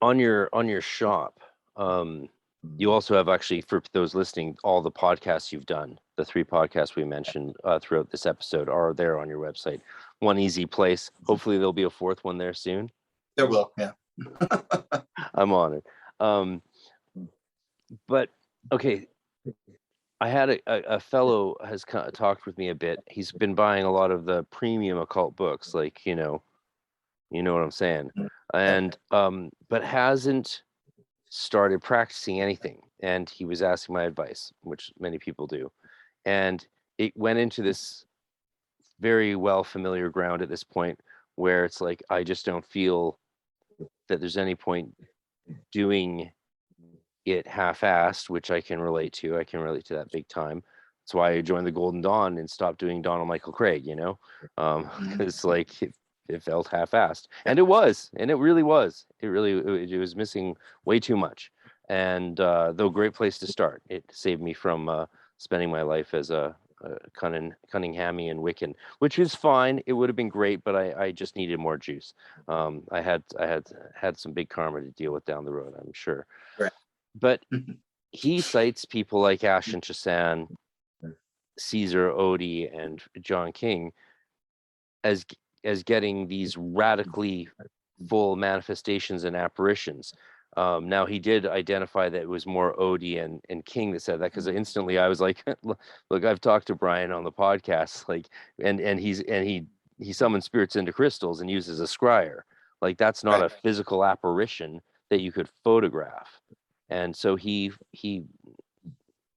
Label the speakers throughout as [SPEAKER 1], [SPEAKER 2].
[SPEAKER 1] on your shop, you also have, actually, for those listening, all the podcasts you've done. The 3 podcasts we mentioned throughout this episode are there on your website. One easy place. Hopefully there'll be a 4th one there soon.
[SPEAKER 2] There will, yeah.
[SPEAKER 1] I'm honored. But okay, I had a fellow has kind of talked with me a bit. He's been buying a lot of the premium occult books, like, you know what I'm saying, and but hasn't started practicing anything. And he was asking my advice, which many people do, and it went into this very well familiar ground at this point, where it's like, I just don't feel that there's any point doing it half-assed, which I can relate to. I can relate to that big time. That's why I joined the Golden Dawn and stopped doing Donald Michael Craig, it's like it felt half-assed, and it really was. It was missing way too much. And though great place to start, it saved me from spending my life as a Cunninghammy and Wiccan, which is fine. It would have been great, but I just needed more juice. I had some big karma to deal with down the road, I'm sure.
[SPEAKER 2] Right.
[SPEAKER 1] But he cites people like Ashen Chassan, Caesar Odie, and John King as getting these radically full manifestations and apparitions. Now, he did identify that it was more Odie and King that said that, because instantly I was like, look, I've talked to Brian on the podcast, like, and he summons spirits into crystals and uses a scryer. Like, that's not a physical apparition that you could photograph. And so he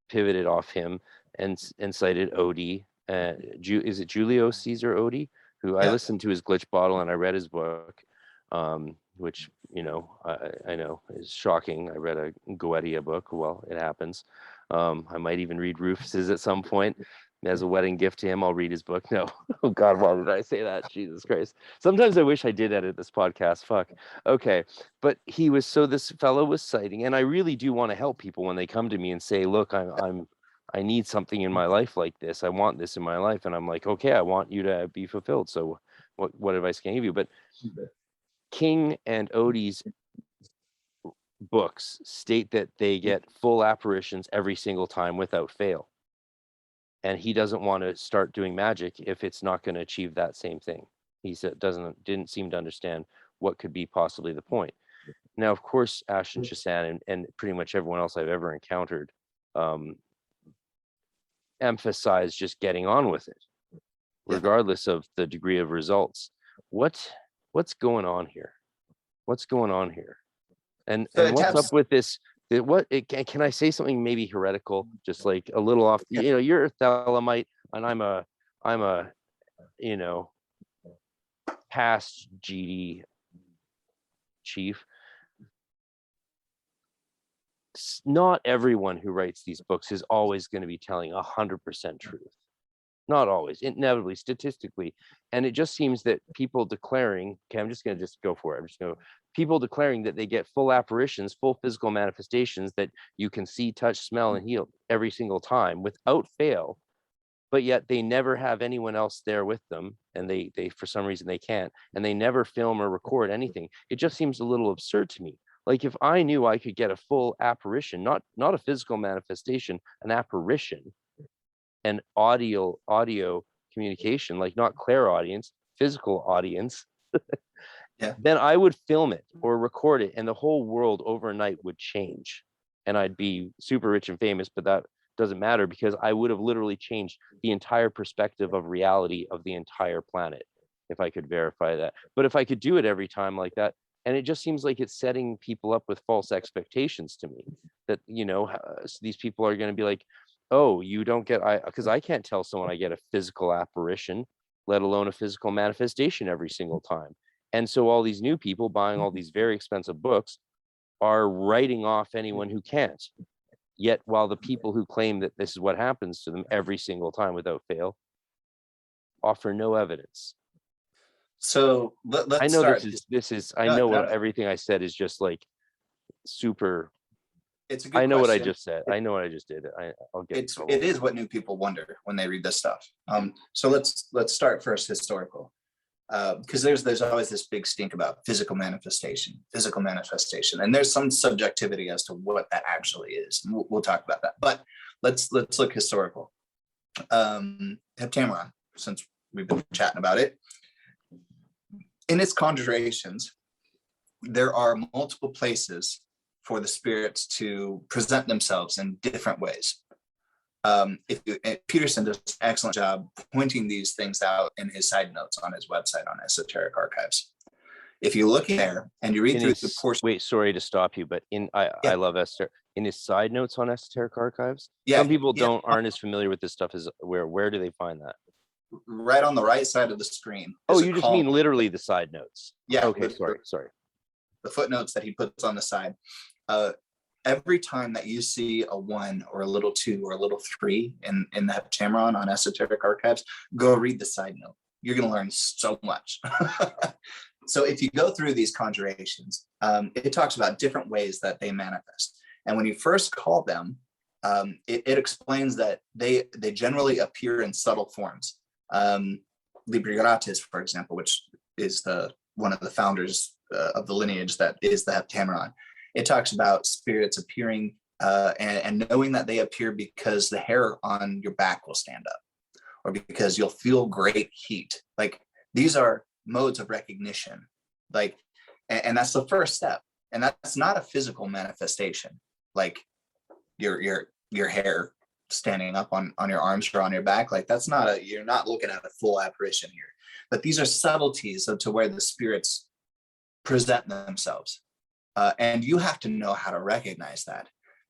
[SPEAKER 1] pivoted off him and cited Odie. Is it Julio Caesar Odie? Who I listened to his Glitch Bottle and I read his book, which, I know is shocking. I read a Goetia book. Well, it happens. I might even read Rufus's at some point. As a wedding gift to him, I'll read his book. No. Oh God, why did I say that? Jesus Christ. Sometimes I wish I did edit this podcast. Fuck. Okay. But this fellow was citing, and I really do want to help people when they come to me and say, look, I need something in my life like this. I want this in my life. And I'm like, okay, I want you to be fulfilled. So what advice can I give you? But King and Odie's books state that they get full apparitions every single time without fail. And he doesn't want to start doing magic if it's not going to achieve that same thing. He said didn't seem to understand what could be possibly the point. Now, of course, Ashen Chassan and pretty much everyone else I've ever encountered emphasize just getting on with it, regardless of the degree of results. What's going on here? What's going on here? And what's up with this? Can I say something maybe heretical, just like a little off? You're a Thelemite, and I'm a past GD chief. Not everyone who writes these books is always going to be telling 100% truth. Not always, inevitably, statistically. And it just seems that people declaring, okay, I'm just going to go for it. People declaring that they get full apparitions, full physical manifestations that you can see, touch, smell, and heal every single time without fail, but yet they never have anyone else there with them, and they for some reason they can't, and they never film or record anything. It just seems a little absurd to me. Like, if I knew I could get a full apparition, not a physical manifestation, an apparition, and audio communication, like not clairaudience, physical audience, then I would film it or record it, and the whole world overnight would change, and I'd be super rich and famous. But that doesn't matter, because I would have literally changed the entire perspective of reality of the entire planet if I could verify that. But if I could do it every time like that, and it just seems like it's setting people up with false expectations to me, that these people are going to be like, oh, you don't get, because I can't tell someone I get a physical apparition, let alone a physical manifestation every single time. And so all these new people buying all these very expensive books are writing off anyone who can't. Yet, while the people who claim that this is what happens to them every single time without fail offer no evidence.
[SPEAKER 2] So let's
[SPEAKER 1] I know
[SPEAKER 2] start.
[SPEAKER 1] This is I know what everything I said is just like super.
[SPEAKER 2] It's a good
[SPEAKER 1] I know
[SPEAKER 2] question.
[SPEAKER 1] what I just said. I know what I just did. I'll get
[SPEAKER 2] it is what new people wonder when they read this stuff. So let's start first historical. because there's always this big stink about physical manifestation, and there's some subjectivity as to what that actually is. And we'll talk about that. But let's look historical. Heptameron, since we've been chatting about it, in its conjurations, there are multiple places for the spirits to present themselves in different ways. Peterson does an excellent job pointing these things out in his side notes on his website on Esoteric Archives. If you look in there and you read through the portion.
[SPEAKER 1] Wait, sorry to stop you, but I love Esther. In his side notes on Esoteric Archives, some people aren't as familiar with this stuff as where do they find that?
[SPEAKER 2] Right on the right side of the screen.
[SPEAKER 1] Oh, you just mean literally the side notes?
[SPEAKER 2] Yeah.
[SPEAKER 1] Okay, sorry.
[SPEAKER 2] The footnotes that he puts on the side. Every time that you see a 1 or a little 2 or a little 3 in the Heptameron on Esoteric Archives, go read the side note. You're going to learn so much. So if you go through these conjurations, it talks about different ways that they manifest. And when you first call them, it explains that they generally appear in subtle forms. Librigratis, for example, which is one of the founders of the lineage that is the Heptameron. It talks about spirits appearing and knowing that they appear because the hair on your back will stand up, or because you'll feel great heat. Like, these are modes of recognition. Like, and that's the first step. And that's not a physical manifestation, like your hair standing up on your arms or on your back. Like, you're not looking at a full apparition here. But these are subtleties to where the spirits present themselves. And you have to know how to recognize that,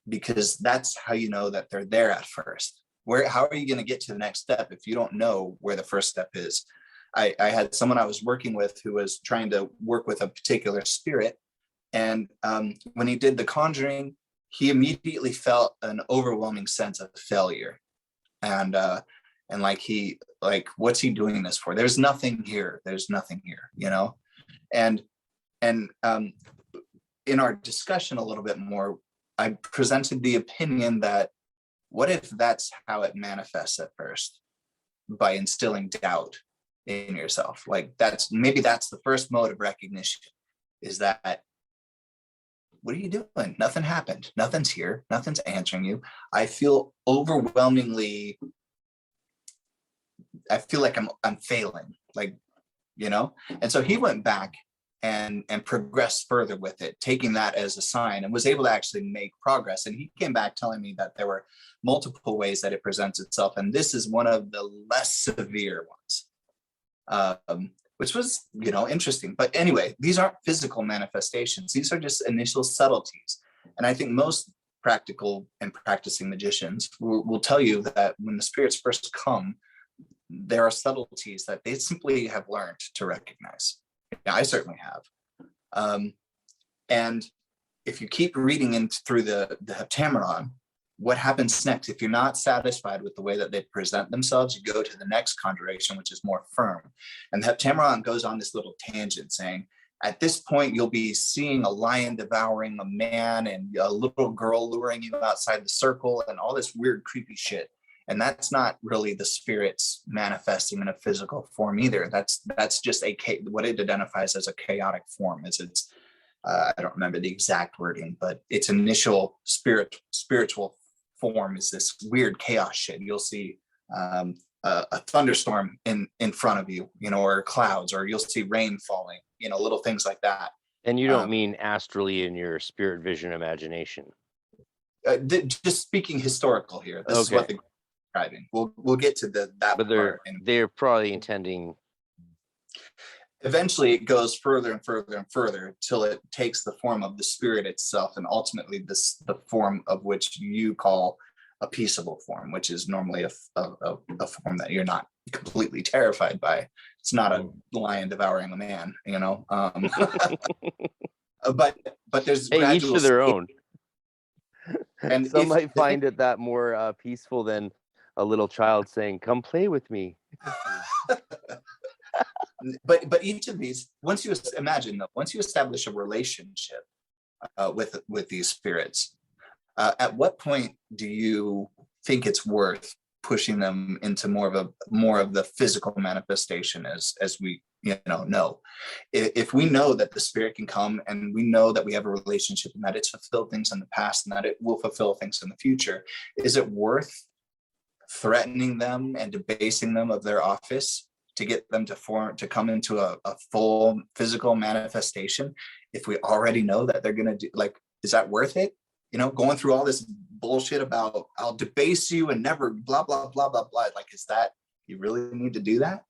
[SPEAKER 2] because that's how you know that they're there at first. How are you going to get to the next step if you don't know where the first step is? I had someone I was working with who was trying to work with a particular spirit. And when he did the conjuring, he immediately felt an overwhelming sense of failure. And what's he doing this for? There's nothing here. And in our discussion a little bit more, I presented the opinion that, what if that's how it manifests at first, by instilling doubt in yourself? Like, that's the first mode of recognition, is that, what are you doing? Nothing happened. Nothing's here. Nothing's answering you. I feel overwhelmingly, I feel like I'm failing, and so he went back and progressed further with it, taking that as a sign, and was able to actually make progress. And he came back telling me that there were multiple ways that it presents itself, and this is one of the less severe ones, which was, interesting. But anyway, these aren't physical manifestations. These are just initial subtleties. And I think most practical and practicing magicians will tell you that when the spirits first come, there are subtleties that they simply have learned to recognize. I certainly have. And if you keep reading through the Heptameron, what happens next? If you're not satisfied with the way that they present themselves, you go to the next conjuration, which is more firm. And the Heptameron goes on this little tangent saying, at this point, you'll be seeing a lion devouring a man and a little girl luring you outside the circle and all this weird, creepy shit. And that's not really the spirits manifesting in a physical form either. That's just what it identifies as a chaotic form. It's I don't remember the exact wording, but its initial spiritual form is this weird chaos shit. You'll see a thunderstorm in front of you, or clouds, or you'll see rain falling, little things like that.
[SPEAKER 1] And you don't mean astrally in your spirit vision imagination?
[SPEAKER 2] Just speaking historical here. This is what the describing. We'll get to that.
[SPEAKER 1] But they're probably intending.
[SPEAKER 2] Eventually, it goes further and further and further till it takes the form of the spirit itself, and ultimately the form of which you call a peaceable form, which is normally a form that you're not completely terrified by. It's not a lion devouring a man, but there's
[SPEAKER 1] each to their own.
[SPEAKER 2] And
[SPEAKER 1] some might find it that more peaceful than a little child saying, "Come play with me."
[SPEAKER 2] But each of these, once you establish a relationship with these spirits, at what point do you think it's worth pushing them into more of the physical manifestation as we No. If we know that the spirit can come, and we know that we have a relationship, and that it's fulfilled things in the past, and that it will fulfill things in the future, is it worth threatening them and debasing them of their office to get them to come into a full physical manifestation, if we already know that they're going to do, like, is that worth it? Going through all this bullshit about I'll debase you and never blah blah blah blah blah, like, is that, you really need to do that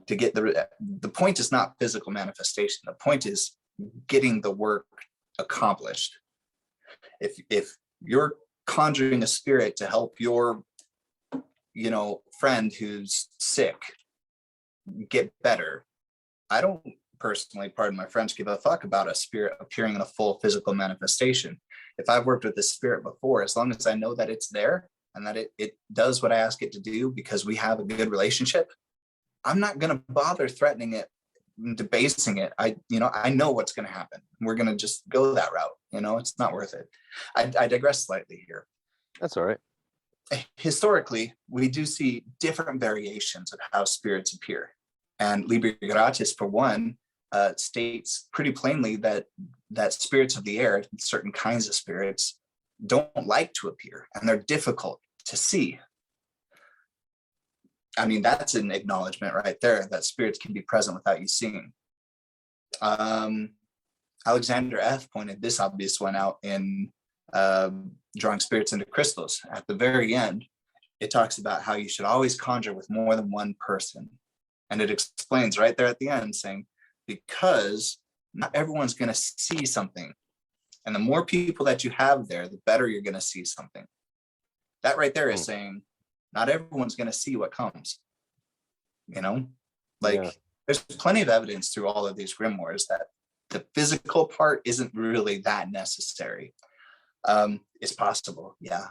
[SPEAKER 2] to get the point? Is not physical manifestation. The point is getting the work accomplished. If you're conjuring a spirit to help your friend who's sick get better, I don't personally, pardon my French, give a fuck about a spirit appearing in a full physical manifestation. If I've worked with the spirit before, as long as I know that it's there and that it does what I ask it to do because we have a good relationship, I'm not going to bother threatening it, debasing it. I know what's going to happen. We're going to just go that route. It's not worth it. I digress slightly here.
[SPEAKER 1] That's all right.
[SPEAKER 2] Historically, we do see different variations of how spirits appear. And Liber Gratis, for one, states pretty plainly that spirits of the air, certain kinds of spirits, don't like to appear, and they're difficult to see. I mean, that's an acknowledgement right there that spirits can be present without you seeing. Alexander F. pointed this obvious one out in Drawing Spirits into Crystals. At the very end, it talks about how you should always conjure with more than one person. And it explains right there at the end, saying, because not everyone's going to see something. And the more people that you have there, the better you're going to see something. That right there is saying, not everyone's going to see what comes. There's plenty of evidence through all of these grimoires that the physical part isn't really that necessary. It's possible. Yeah.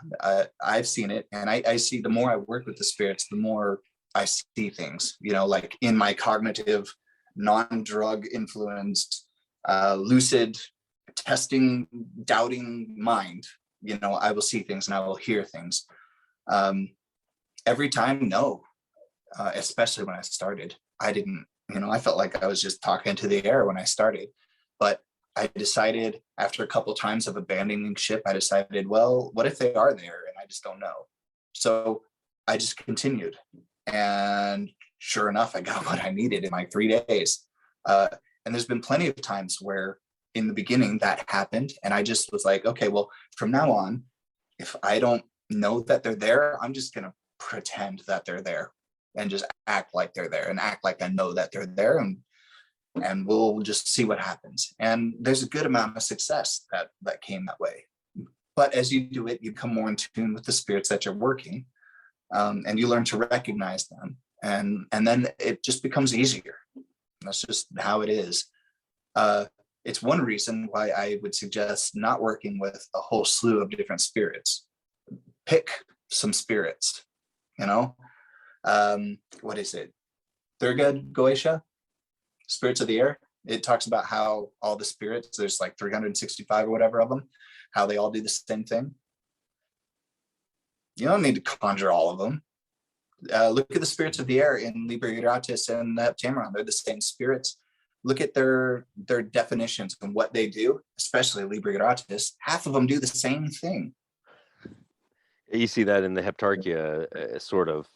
[SPEAKER 2] I've seen it. And I see, the more I work with the spirits, the more I see things, like in my cognitive, non-drug influenced, lucid, testing, doubting mind, I will see things and I will hear things. Every time, no. Especially when I started, I didn't, I felt like I was just talking to the air when I started. But I decided, after a couple of times of abandoning ship, I decided, well, what if they are there and I just don't know? So I just continued. And sure enough, I got what I needed in like 3 days. And there's been plenty of times where in the beginning that happened. And I just was like, okay, well, from now on, if I don't know that they're there, I'm just going to pretend that they're there and just act like they're there and act like I know that they're there. And we'll just see what happens. And there's a good amount of success that came that way. But as you do it, you become more in tune with the spirits that you're working, and you learn to recognize them. And then it just becomes easier. That's just how it is. It's one reason why I would suggest not working with a whole slew of different spirits. Pick some spirits, what is it? Thurgood Goetia? Spirits of the Air. It talks about how all the spirits, there's like 365 or whatever of them, how they all do the same thing. You don't need to conjure all of them. Look at the spirits of the air in Liber Gratis and Heptameron. They're the same spirits. Look at their definitions and what they do, especially Liber Gratis. Half of them do the same thing.
[SPEAKER 1] You see that in the Heptarchia sort of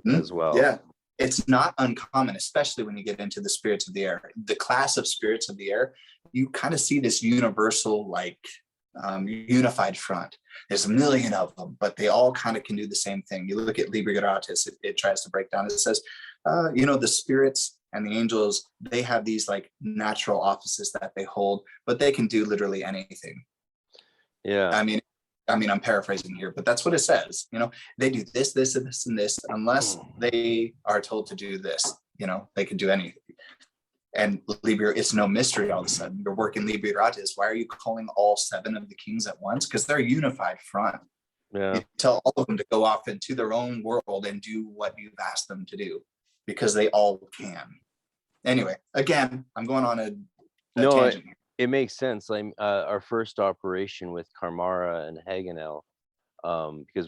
[SPEAKER 1] as well.
[SPEAKER 2] Yeah. It's not uncommon, especially when you get into the spirits of the air. The class of spirits of the air, you kind of see this universal, unified front. There's a million of them, but they all kind of can do the same thing. You look at Liber Gratis, it tries to break down. It says, the spirits and the angels, they have these like natural offices that they hold, but they can do literally anything.
[SPEAKER 1] Yeah.
[SPEAKER 2] I mean, I'm paraphrasing here, but that's what it says. They do this, this, and this, and this, unless they are told to do this. They can do anything. And Liber, it's no mystery all of a sudden. You're working Liber Gratis. Why are you calling all 7 of the kings at once? Because they're a unified front.
[SPEAKER 1] Yeah.
[SPEAKER 2] You tell all of them to go off into their own world and do what you've asked them to do, because they all can. Anyway, again, I'm going on a tangent here.
[SPEAKER 1] It makes sense. Like our first operation with Karmara and Hagenel, because